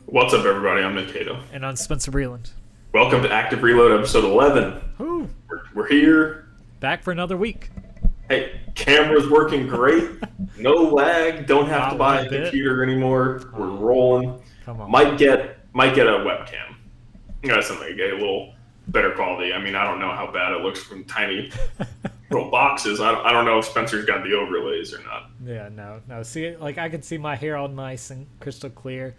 What's up, everybody? I'm Nick Cato. And on Spencer Breland. Welcome to Active Reload episode 11. Woo! We're here. Back for another week. Hey, camera's working great. No lag. Don't have to buy a bit. computer anymore. We're rolling. Come on. Might get a webcam. That's something to get a little better quality. I mean, I don't know how bad it looks from tiny little boxes. I don't know if Spencer's got the overlays or not. Yeah, no. See, like I can see my hair all nice and crystal clear.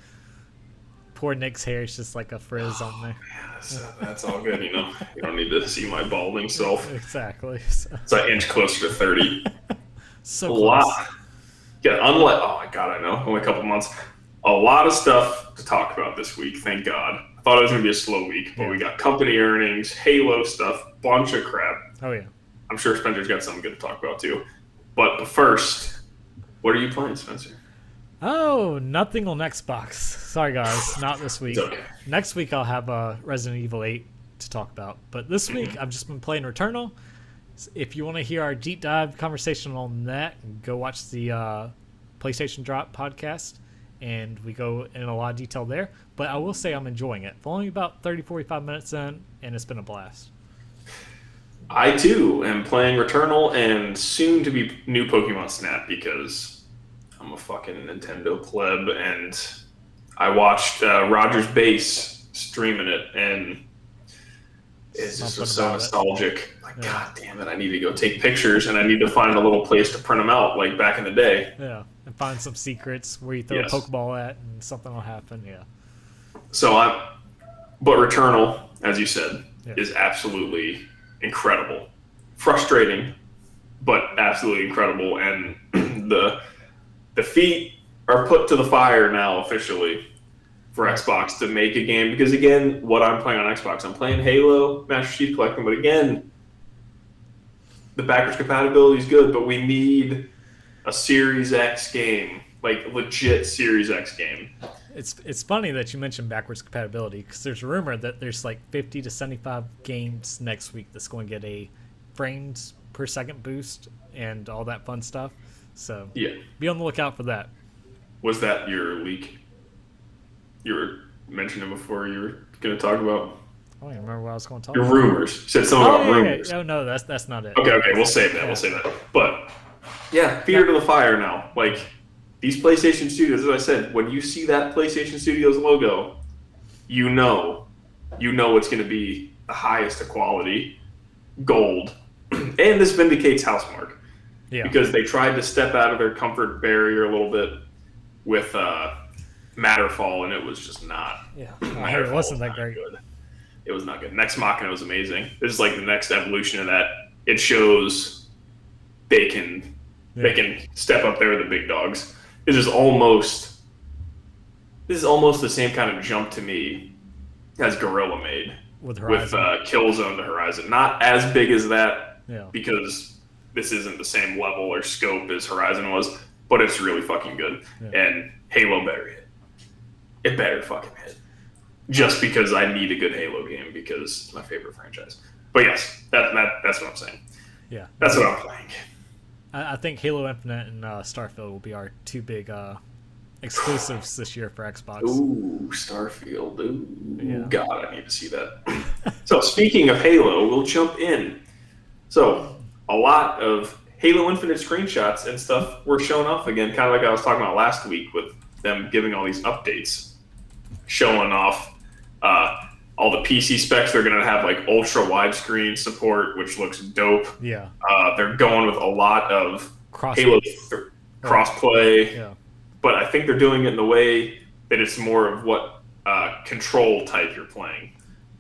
Poor Nick's hair is just like a frizz on there. Yeah, that's all good, you know. You don't need to see my balding self. Exactly. It's an inch closer to 30. So a close. lot. Yeah, oh my god, I know. Only a couple months. A lot of stuff to talk about this week, thank God. I thought it was going to be a slow week, but we got company earnings, Halo stuff, bunch of crap. Oh, yeah. I'm sure Spencer's got something good to talk about, too. But first, what are you playing, Spencer? Oh, nothing on Xbox. Sorry, guys. Not this week. It's okay. Next week, I'll have Resident Evil 8 to talk about. But this week, I've just been playing Returnal. If you want to hear our deep dive conversation on that, go watch the PlayStation Drop podcast. And we go in a lot of detail there. But I will say I'm enjoying it. I'm only about 30, 45 minutes in, and it's been a blast. I, too, am playing Returnal and soon to be new Pokemon Snap because I'm a fucking Nintendo pleb, and I watched Roger's Base streaming it, and it's just so nostalgic. Like, God damn it, I need to go take pictures, and I need to find a little place to print them out, like back in the day. Yeah, and find some secrets where you throw a Pokeball at, and something will happen, yeah. But Returnal, as you said, is absolutely incredible. Frustrating, but absolutely incredible, and the feet are put to the fire now officially for Xbox to make a game. Because, again, what I'm playing on Xbox, I'm playing Halo, Master Chief Collection, but, again, the backwards compatibility is good, but we need a Series X game, like legit Series X game. It's funny that you mentioned backwards compatibility because there's a rumor that there's like 50 to 75 games next week that's going to get a frames per second boost and all that fun stuff. So be on the lookout for that. Was that your leak? You were mentioning before you were going to talk about? I don't even remember what I was going to talk your about. Rumors. You said something about rumors. Yeah. Oh, no, that's not it. Okay, we'll save that. We'll save that. But, yeah, feet are to the fire now. Like, these PlayStation Studios, as I said, when you see that PlayStation Studios logo, you know it's going to be the highest of quality, gold. And this vindicates Housemarque. Yeah. Because they tried to step out of their comfort barrier a little bit with Matterfall, and it was just not. Yeah, it wasn't that great. Good. It was not good. Next Machina was amazing. This is like the next evolution of that. It shows they can step up there with the big dogs. This is almost the same kind of jump to me as Guerrilla made with Killzone to Horizon. Not as big as that because this isn't the same level or scope as Horizon was, but it's really fucking good. Yeah. And Halo better hit. It better fucking hit. Just because I need a good Halo game because it's my favorite franchise. But yes, that's what I'm saying. Yeah. That's what I'm playing. I think Halo Infinite and Starfield will be our two big exclusives this year for Xbox. Ooh, Starfield. Ooh, yeah. God, I need to see that. So speaking of Halo, we'll jump in. So a lot of Halo Infinite screenshots and stuff were shown off again, kind of like I was talking about last week with them giving all these updates, showing off all the PC specs. They're going to have like ultra widescreen support, which looks dope. Yeah. They're going with a lot of Halo crossplay. Yeah. But I think they're doing it in the way that it's more of what control type you're playing.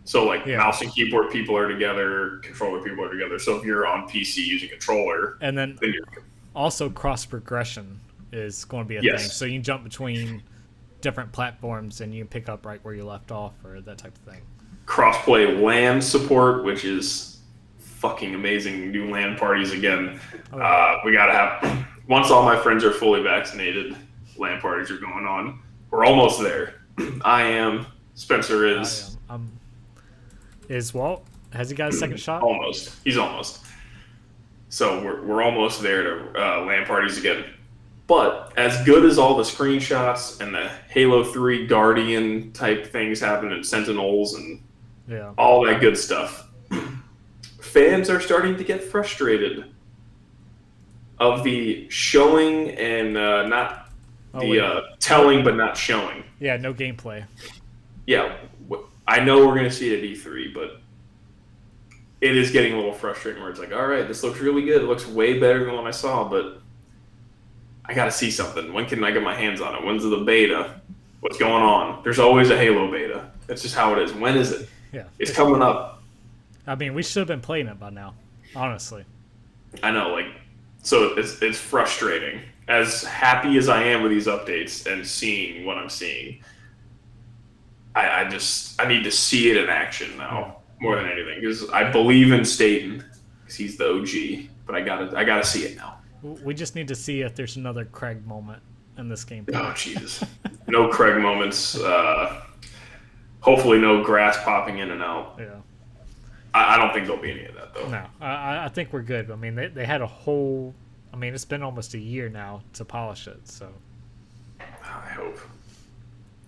So, like, mouse and keyboard people are together, controller people are together. So if you're on PC using controller, and then you're also cross progression is going to be a thing. So you can jump between different platforms and you can pick up right where you left off or that type of thing. Crossplay LAN support, which is fucking amazing. New LAN parties again. We got to have, once all my friends are fully vaccinated, LAN parties are going on. We're almost there. I am. Spencer is. Is Walt? Has he got a second shot? Almost. He's almost. So we're almost there to LAN parties again. But as good as all the screenshots and the Halo 3 Guardian type things happen and Sentinels and all that good stuff, fans are starting to get frustrated of the showing and not telling but not showing. Yeah, no gameplay. Yeah, I know we're going to see it at E3, but it is getting a little frustrating where it's like, all right, this looks really good. It looks way better than what I saw, but I got to see something. When can I get my hands on it? When's the beta? What's going on? There's always a Halo beta. That's just how it is. When is it? Yeah, it's coming up. I mean, we should have been playing it by now, honestly. I know, so it's frustrating. As happy as I am with these updates and seeing what I'm seeing, I need to see it in action now more than anything, because I believe in Staten because he's the OG, but I gotta see it now. We just need to see if there's another Craig moment in this game. Oh Jesus, no Craig moments. Hopefully, no grass popping in and out. Yeah. I don't think there'll be any of that though. No, I think we're good. I mean, they had a whole. I mean, it's been almost a year now to polish it, so. I hope.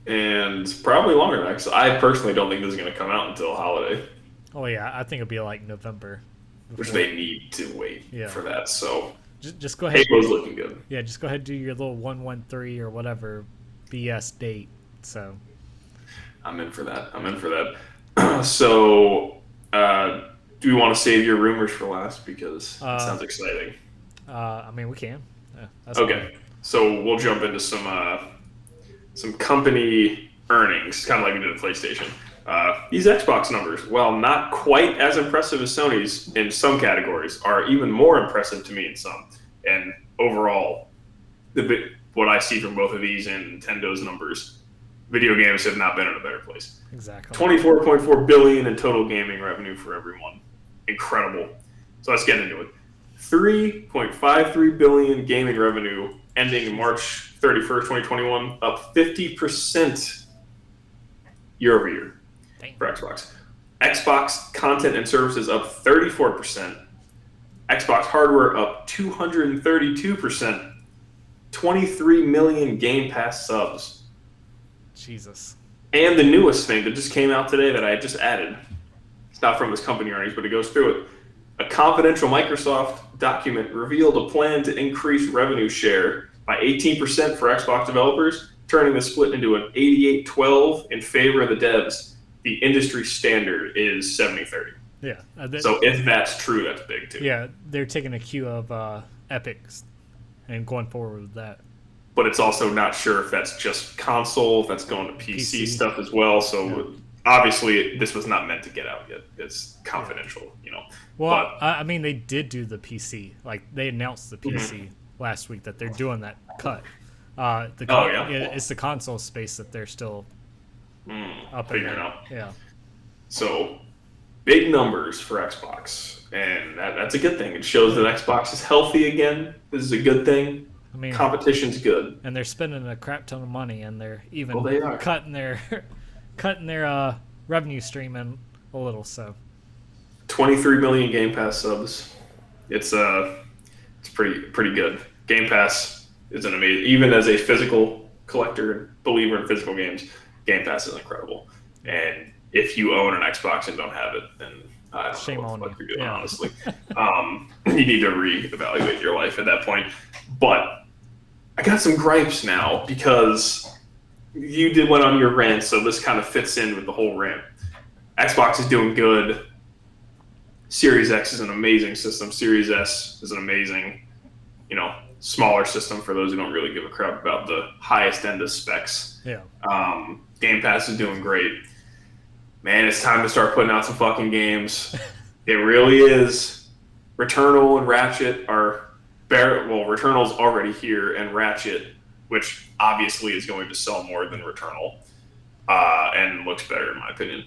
And probably longer than that, because I personally don't think this is going to come out until holiday. Oh yeah, I think it'll be like November. Which they need to wait for that. So just go ahead. Halo's looking good. Yeah, just go ahead and do your little 113 or whatever BS date. So. I'm in for that. So, do we want to save your rumors for last because it sounds exciting? I mean, we can. Yeah, that's okay, fine. So we'll jump into some company earnings, kind of like we did at PlayStation. These Xbox numbers, while not quite as impressive as Sony's in some categories, are even more impressive to me in some. And overall, what I see from both of these and Nintendo's numbers, video games have not been in a better place. Exactly. 24.4 billion in total gaming revenue for everyone. Incredible. So let's get into it. 3.53 billion gaming revenue ending March 31st, 2021, up 50% year over year for Xbox. Xbox content and services up 34%. Xbox hardware up 232%. 23 million Game Pass subs. Jesus. And the newest thing that just came out today that I just added. It's not from this company earnings, but it goes through it. A confidential Microsoft document revealed a plan to increase revenue share by 18% for Xbox developers, turning the split into an 88-12 in favor of the devs. The industry standard is 70-30. Yeah. So if that's true, that's big too. Yeah, they're taking a cue of Epic and going forward with that. But it's also not sure if that's just console, if that's going to PC stuff as well. So obviously this was not meant to get out yet. It's confidential, Well, I mean, they did do the PC. Like, they announced the PC last week that they're doing that cut. It's the console space that they're still up figuring out. Yeah. So, big numbers for Xbox, and that's a good thing. It shows that Xbox is healthy again. This is a good thing. I mean, competition's good, and they're spending a crap ton of money, and they're even cutting their revenue stream in a little. So, 23 million Game Pass subs. It's pretty good. Game Pass is an amazing. Even as a physical collector, believer in physical games, Game Pass is incredible. And if you own an Xbox and don't have it, then I don't know what the fuck you're doing, honestly. You need to reevaluate your life at that point. But I got some gripes now because you went on your rant, so this kind of fits in with the whole rant. Xbox is doing good. Series X is an amazing system. Series S is an amazing, smaller system for those who don't really give a crap about the highest end of specs. Yeah. Game Pass is doing great. Man, it's time to start putting out some fucking games. It really is. Returnal and Ratchet are Returnal's already here, and Ratchet, which obviously is going to sell more than Returnal, and looks better in my opinion.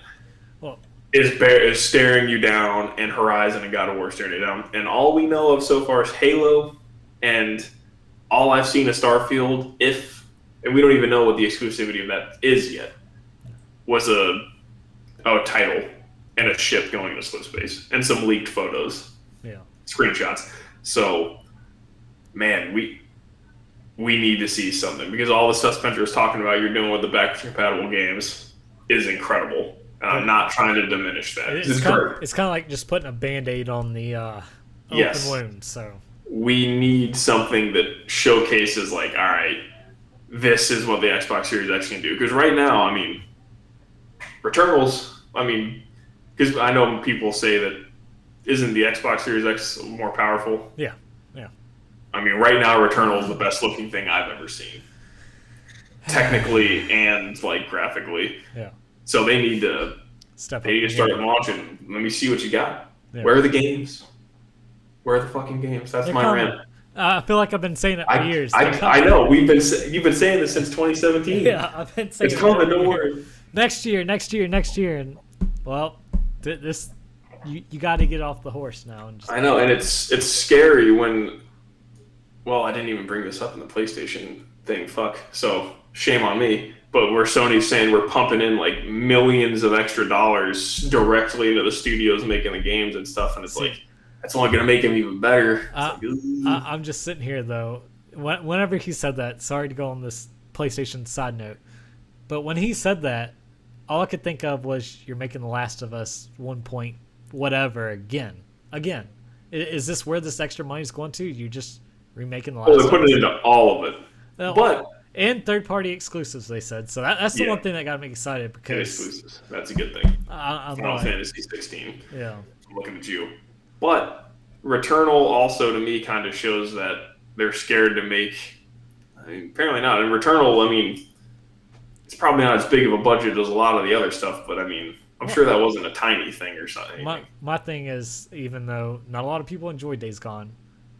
Well, is staring you down, and Horizon and God of War staring you down. And all we know of so far is Halo, and all I've seen is Starfield, and we don't even know what the exclusivity of that is yet, was a title and a ship going into slip space, and some leaked photos. Yeah. Screenshots. So, man, we we need to see something because all the stuff Spencer was talking about you're doing with the backwards compatible games is incredible. And I'm not trying to diminish that. It's kind of like just putting a Band-Aid on the open wound. So we need something that showcases like, all right, this is what the Xbox Series X can do. Because right now, I mean, Returnals, I mean, because I know people say that isn't the Xbox Series X more powerful? Yeah. I mean, right now, Returnal is the best looking thing I've ever seen, technically and like graphically. Yeah. So they need to step up. They need to start launching. Let me see what you got. Yeah. Where are the games? Where are the fucking games? That's my rant. I feel like I've been saying it for years. I know. You've been saying this since 2017. Yeah, I've been saying it's coming. Don't worry. Next year, and well, this you got to get off the horse now. And just I know, and it's scary when. Well, I didn't even bring this up in the PlayStation thing. Fuck. So shame on me. But where Sony's saying we're pumping in like millions of extra dollars directly into the studios making the games and stuff, and it's like that's only gonna make them even better. I'm just sitting here though. Whenever he said that, sorry to go on this PlayStation side note, but when he said that, all I could think of was you're making The Last of Us 1 point whatever again. Is this where this extra money is going to? You just remaking The Last of Us? Well, they put it into all of it. But and third-party exclusives, they said. So that's the one thing that got me excited because exclusives. That's a good thing. Final Fantasy 16. Yeah, I'm looking at you. But Returnal also to me kind of shows that they're scared to make. I mean, apparently not. And Returnal, I mean, it's probably not as big of a budget as a lot of the other stuff. But I mean, I'm sure that wasn't a tiny thing or something. My thing is, even though not a lot of people enjoyed Days Gone,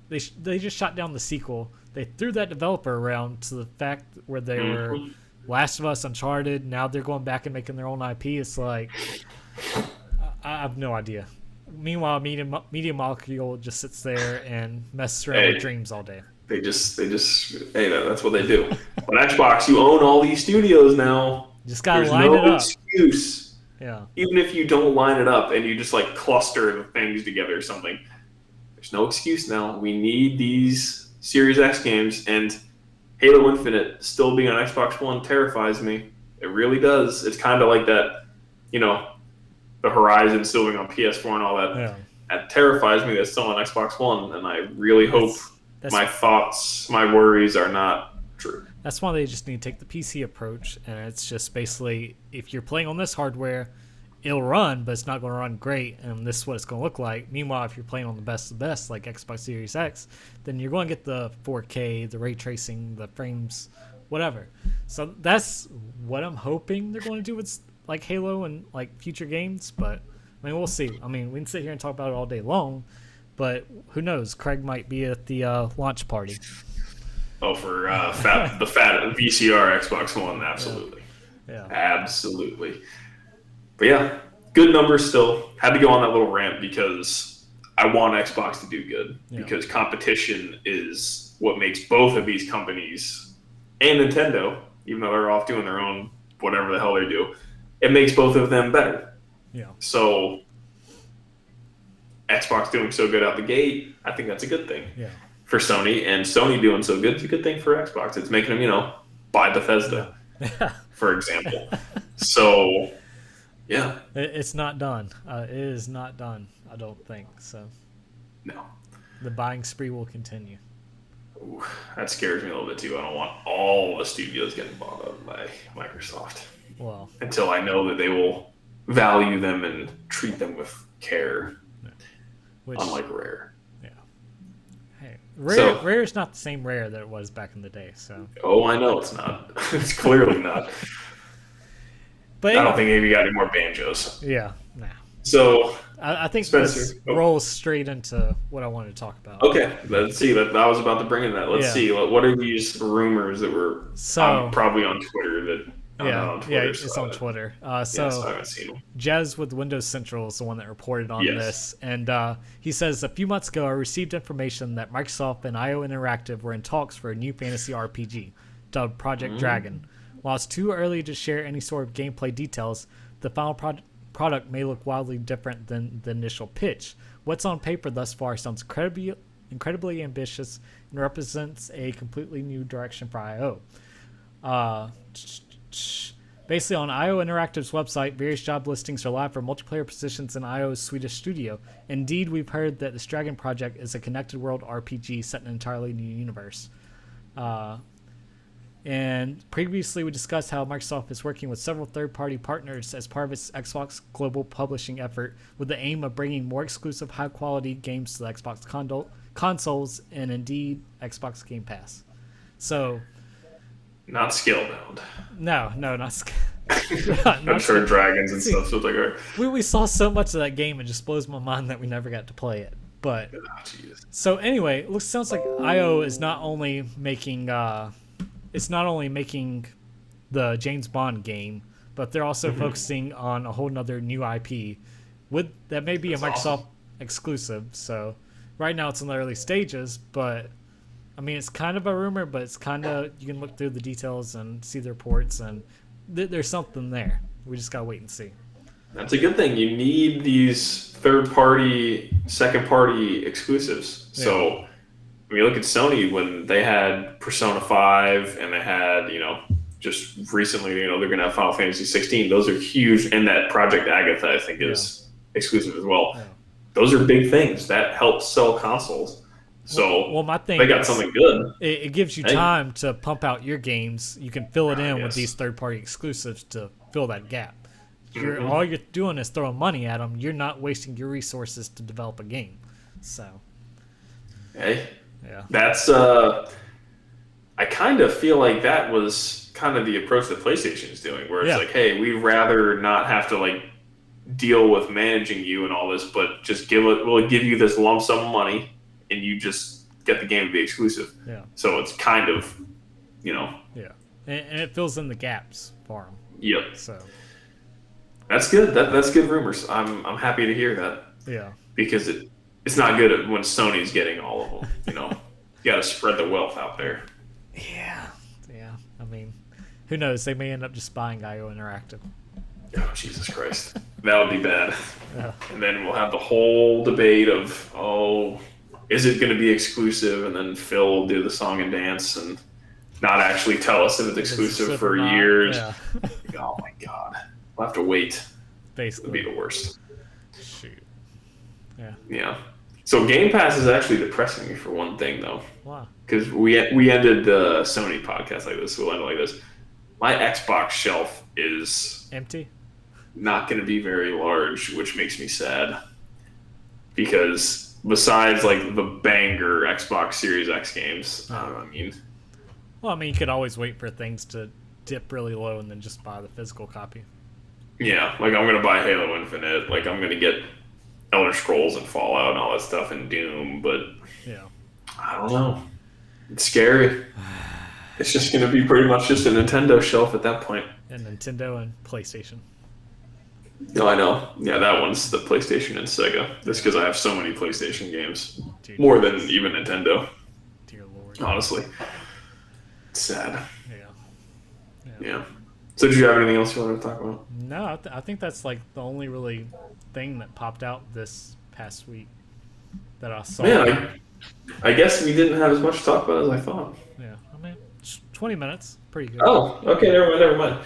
they just shot down the sequel. They threw that developer around to the fact where they were Last of Us, Uncharted. Now they're going back and making their own IP. It's like I have no idea. Meanwhile, Media Molecule just sits there and messes around with dreams all day. They just hey, that's what they do. On Xbox, you own all these studios now. Just gotta line it up. There's no excuse. Yeah. Even if you don't line it up and you just like cluster the things together or something, there's no excuse now. We need these Series X games, and Halo Infinite still being on Xbox One terrifies me. It really does. It's kind of like that, the Horizon still being on PS4 and all that. Yeah. That terrifies me. That's still on Xbox One, and I really hope my thoughts, my worries are not true. That's why they just need to take the PC approach, and it's just basically if you're playing on this hardware, it'll run, but it's not going to run great, and this is what it's going to look like. Meanwhile, if you're playing on the best of the best, like Xbox Series X, then you're going to get the 4K, the ray tracing, the frames, whatever. So that's what I'm hoping they're going to do with like Halo and like future games, but I mean, we'll see. I mean, we can sit here and talk about it all day long, but who knows? Craig might be at the launch party. Oh, for the fat VCR Xbox One, absolutely. Yeah. Absolutely. But yeah, good numbers still. Had to go on that little rant because I want Xbox to do good. Yeah. Because competition is what makes both of these companies and Nintendo, even though they're off doing their own whatever the hell they do, it makes both of them better. Yeah. So Xbox doing so good out the gate, I think that's a good thing. Yeah. For Sony, and Sony doing so good is a good thing for Xbox. It's making them, buy Bethesda, for example. So. Yeah. It's not done. It is not done, I don't think. So, no. The buying spree will continue. Ooh, that scares me a little bit, too. I don't want all the studios getting bought up by Microsoft. Well. Until I know that they will value them and treat them with care. Unlike Rare. Yeah. Hey, Rare is not the same Rare that it was back in the day. So. Oh, I know it's not. It's clearly not. But I don't think maybe got any more banjos. Yeah, nah. So I think Spencer rolls straight into what I wanted to talk about. Okay, let's see. I was about to bring in that. Let's see. What are these rumors that were probably on Twitter? It's on Twitter. I haven't seen them. Jez with Windows Central is the one that reported on this, and he says a few months ago I received information that Microsoft and IO Interactive were in talks for a new fantasy RPG dubbed Project Dragon. While it's too early to share any sort of gameplay details, the final product may look wildly different than the initial pitch. What's on paper thus far sounds incredibly ambitious and represents a completely new direction for IO. Uh, Basically, on IO Interactive's website, various job listings are live for multiplayer positions in IO's Swedish studio. Indeed, we've heard that this Dragon project is a connected world RPG set in an entirely new universe. And previously, we discussed how Microsoft is working with several third-party partners as part of its Xbox global publishing effort with the aim of bringing more exclusive, high-quality games to the Xbox consoles and indeed Xbox Game Pass. So... Not Scalebound. No, not I'm sure dragons and stuff. So it's like, we saw so much of that game, it just blows my mind that we never got to play it. But so anyway, sounds like IO is not only making the James Bond game, but they're also focusing on a whole nother new IP that may be a Microsoft exclusive. So right now it's in the early stages, but I mean, it's kind of a rumor, but it's kind of, you can look through the details and see the reports, and there's something there. We just gotta wait and see. That's a good thing. You need these third-party, second-party exclusives. Yeah. So when you look at Sony, when they had Persona 5 and they had, just recently, they're going to have Final Fantasy 16. Those are huge, and that Project Agatha, I think, is exclusive as well. Yeah. Those are big things. That helps sell consoles. So my thing they got something good. It gives you time to pump out your games. You can fill it in with these third-party exclusives to fill that gap. All you're doing is throwing money at them. You're not wasting your resources to develop a game. So, hey, yeah, that's I kind of feel like that was kind of the approach that PlayStation is doing, where it's like, hey, we'd rather not have to deal with managing you and all this, but just we'll give you this lump sum of money, and you just get the game to be exclusive. Yeah. So it's kind of, Yeah, and it fills in the gaps for them. Yep. So. That's good. That's good rumors. I'm happy to hear that. Yeah. Because it's not good when Sony's getting all of them. You got to spread the wealth out there. Yeah. I mean, who knows? They may end up just buying IO Interactive. Oh, Jesus Christ. That would be bad. Yeah. And then we'll have the whole debate of, is it going to be exclusive? And then Phil will do the song and dance and not actually tell us if it's exclusive for years. Yeah. Oh my God. We'll have to wait. Basically. It'll be the worst. Shoot. Yeah. Yeah. So Game Pass is actually depressing me for one thing, though. Wow. Because we ended the Sony podcast like this. We'll end it like this. My Xbox shelf is empty. Not going to be very large, which makes me sad. Because besides the banger Xbox Series X games, Well, you could always wait for things to dip really low and then just buy the physical copy. Yeah, I'm going to buy Halo Infinite. I'm going to get Elder Scrolls and Fallout and all that stuff and Doom, but I don't know. It's scary. It's just going to be pretty much just a Nintendo shelf at that point. And Nintendo and PlayStation. No, I know. Yeah, that one's the PlayStation and Sega. Just because I have so many PlayStation games. Dude, more than even Nintendo. Dear Lord. Honestly. It's sad. Yeah. So did you have anything else you wanted to talk about? No, I think that's the only really thing that popped out this past week that I saw. Yeah, I guess we didn't have as much to talk about as I thought. Yeah, 20 minutes. Pretty good. Oh, okay, never mind.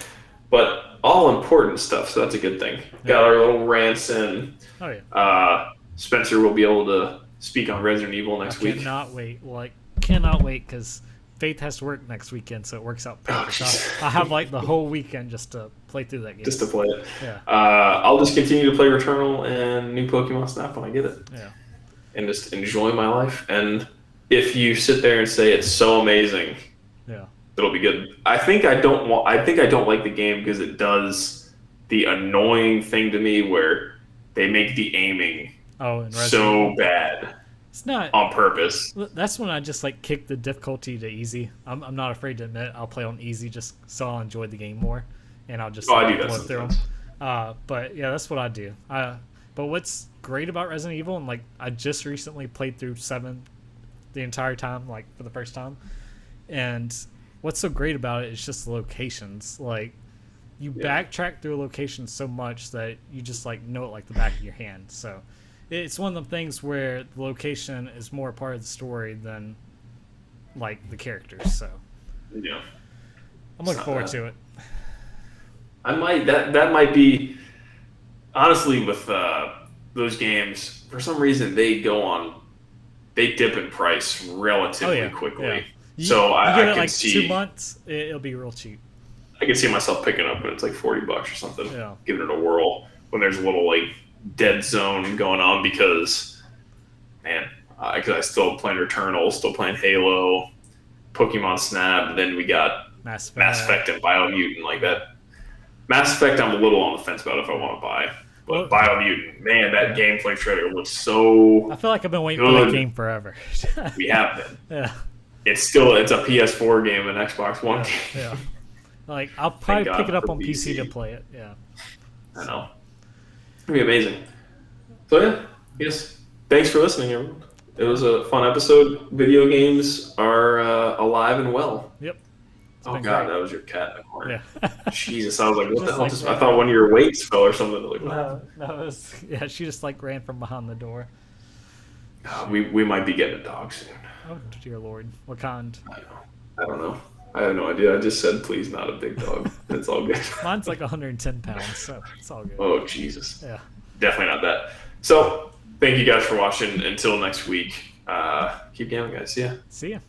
But all important stuff, so that's a good thing. Yeah. Got our little rants in. Oh, yeah. Spencer will be able to speak on Resident Evil next week. Cannot wait, because Faith has to work next weekend, so it works out perfect. I have the whole weekend just to play through that game. Just to play it. Yeah. I'll just continue to play Returnal and new Pokemon Snap when I get it. Yeah. And just enjoy my life. And if you sit there and say it's so amazing, it'll be good. I think I don't like the game because it does the annoying thing to me where they make the aiming so bad. It's not on purpose. That's when I just kick the difficulty to easy. I'm not afraid to admit I'll play on easy just so I'll enjoy the game more, and I'll just I do that through them. But yeah, that's what I do. But what's great about Resident Evil, and I just recently played through 7 the entire time, for the first time, and what's so great about it is just the locations. You backtrack through a location so much that you just know it like the back of your hand. So it's one of the things where the location is more part of the story than like the characters. So Yeah. I'm looking forward to it. I might that might be honestly with those games. For some reason, they dip in price relatively quickly. Yeah. So you I give it can like see 2 months, it'll be real cheap. I can see myself picking up, and it's like $40 or something. Yeah. Giving it a whirl when there's a little like dead zone going on because, man, because I still playing Returnal, still playing Halo, Pokemon Snap, then we got Mass Effect and Biomutant like that. Mass Effect, I'm a little on the fence about if I want to buy. But Biomutant, man, that gameplay trailer looks so I feel like I've been waiting good. for that game forever. We have been. Yeah. It's a PS4 game and Xbox One game. Yeah. Like, I'll probably pick it up on PC to play it. Yeah. I know. It'll be amazing. So, yeah. Yes. Thanks for listening, everyone. It was a fun episode. Video games are alive and well. Yep. Oh, God, that was your cat in the corner. Yeah. Jesus, I was like, what the hell? like I thought one of your weights fell or something. Like, no, it was, yeah, she just like ran from behind the door. We might be getting a dog soon. Oh, dear Lord. What kind? I don't know. I have no idea. I just said, please, not a big dog. It's all good. Mine's like 110 pounds, so it's all good. Oh, Jesus. Yeah. Definitely not that. So, thank you guys for watching. Until next week, keep gaming, guys. See ya. See ya.